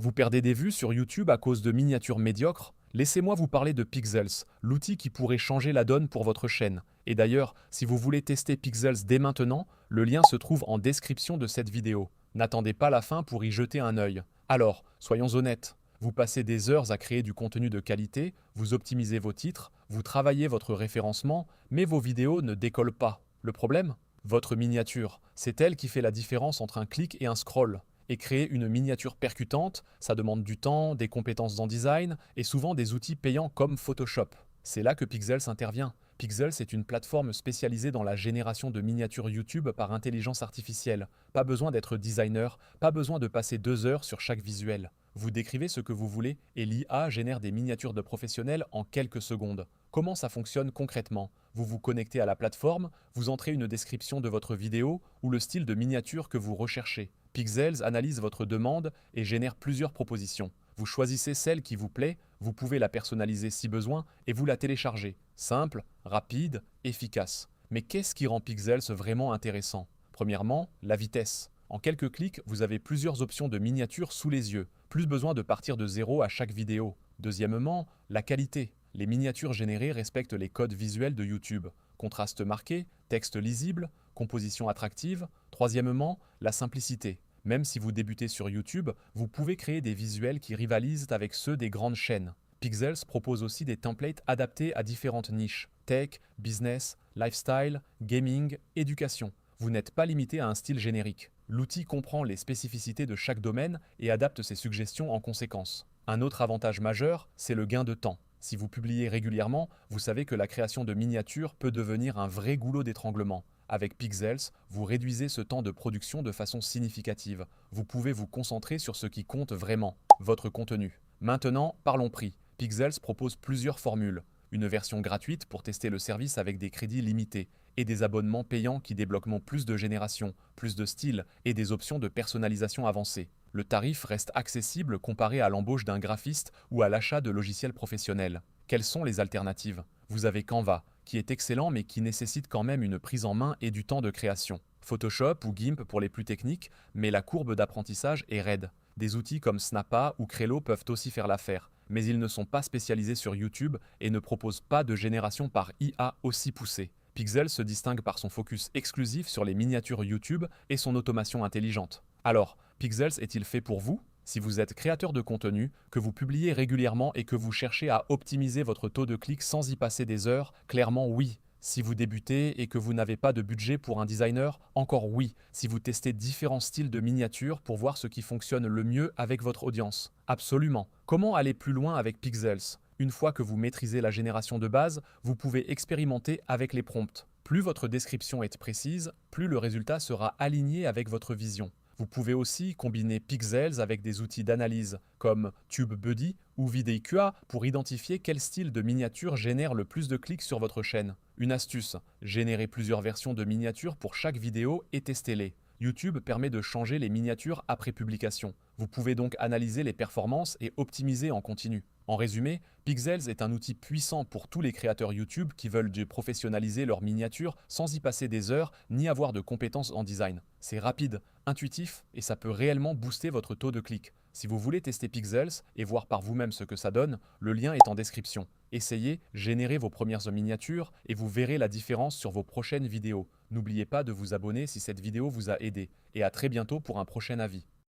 Vous perdez des vues sur YouTube à cause de miniatures médiocres? Laissez-moi vous parler de Pixels, l'outil qui pourrait changer la donne pour votre chaîne. Et d'ailleurs, si vous voulez tester Pixels dès maintenant, le lien se trouve en description de cette vidéo. N'attendez pas la fin pour y jeter un œil. Alors, soyons honnêtes, vous passez des heures à créer du contenu de qualité, vous optimisez vos titres, vous travaillez votre référencement, mais vos vidéos ne décollent pas. Le problème? Votre miniature. C'est elle qui fait la différence entre un clic et un scroll. Et créer une miniature percutante, ça demande du temps, des compétences en design et souvent des outils payants comme Photoshop. C'est là que Pixels intervient. Pixels est une plateforme spécialisée dans la génération de miniatures YouTube par intelligence artificielle. Pas besoin d'être designer, pas besoin de passer 2 heures sur chaque visuel. Vous décrivez ce que vous voulez et l'IA génère des miniatures de professionnels en quelques secondes. Comment ça fonctionne concrètement? Vous vous connectez à la plateforme, vous entrez une description de votre vidéo ou le style de miniature que vous recherchez. Pixels analyse votre demande et génère plusieurs propositions. Vous choisissez celle qui vous plaît, vous pouvez la personnaliser si besoin et vous la téléchargez. Simple, rapide, efficace. Mais qu'est-ce qui rend Pixels vraiment intéressant? Premièrement, la vitesse. En quelques clics, vous avez plusieurs options de miniatures sous les yeux. Plus besoin de partir de zéro à chaque vidéo. Deuxièmement, la qualité. Les miniatures générées respectent les codes visuels de YouTube. Contraste marqué, texte lisible, composition attractive. Troisièmement, la simplicité. Même si vous débutez sur YouTube, vous pouvez créer des visuels qui rivalisent avec ceux des grandes chaînes. Pixels propose aussi des templates adaptés à différentes niches. Tech, business, lifestyle, gaming, éducation. Vous n'êtes pas limité à un style générique. L'outil comprend les spécificités de chaque domaine et adapte ses suggestions en conséquence. Un autre avantage majeur, c'est le gain de temps. Si vous publiez régulièrement, vous savez que la création de miniatures peut devenir un vrai goulot d'étranglement. Avec Pixels, vous réduisez ce temps de production de façon significative. Vous pouvez vous concentrer sur ce qui compte vraiment, votre contenu. Maintenant, parlons prix. Pixels propose plusieurs formules. Une version gratuite pour tester le service avec des crédits limités et des abonnements payants qui débloquent plus de générations, plus de styles et des options de personnalisation avancées. Le tarif reste accessible comparé à l'embauche d'un graphiste ou à l'achat de logiciels professionnels. Quelles sont les alternatives? Vous avez Canva, qui est excellent mais qui nécessite quand même une prise en main et du temps de création. Photoshop ou GIMP pour les plus techniques, mais la courbe d'apprentissage est raide. Des outils comme Snappa ou Crello peuvent aussi faire l'affaire, mais ils ne sont pas spécialisés sur YouTube et ne proposent pas de génération par IA aussi poussée. Pixel se distingue par son focus exclusif sur les miniatures YouTube et son automation intelligente. Alors, Pixels est-il fait pour vous? Si vous êtes créateur de contenu, que vous publiez régulièrement et que vous cherchez à optimiser votre taux de clic sans y passer des heures, clairement oui. Si vous débutez et que vous n'avez pas de budget pour un designer, encore oui. Si vous testez différents styles de miniatures pour voir ce qui fonctionne le mieux avec votre audience, absolument. Comment aller plus loin avec Pixels? Une fois que vous maîtrisez la génération de base, vous pouvez expérimenter avec les prompts. Plus votre description est précise, plus le résultat sera aligné avec votre vision. Vous pouvez aussi combiner Pixels avec des outils d'analyse comme TubeBuddy ou Vidéiqa pour identifier quel style de miniature génère le plus de clics sur votre chaîne. Une astuce, générez plusieurs versions de miniatures pour chaque vidéo et testez-les. YouTube permet de changer les miniatures après publication. Vous pouvez donc analyser les performances et optimiser en continu. En résumé, Pixels est un outil puissant pour tous les créateurs YouTube qui veulent professionnaliser leurs miniatures sans y passer des heures ni avoir de compétences en design. C'est rapide, intuitif et ça peut réellement booster votre taux de clic. Si vous voulez tester Pixels et voir par vous-même ce que ça donne, le lien est en description. Essayez, générez vos premières miniatures et vous verrez la différence sur vos prochaines vidéos. N'oubliez pas de vous abonner si cette vidéo vous a aidé. Et à très bientôt pour un prochain avis.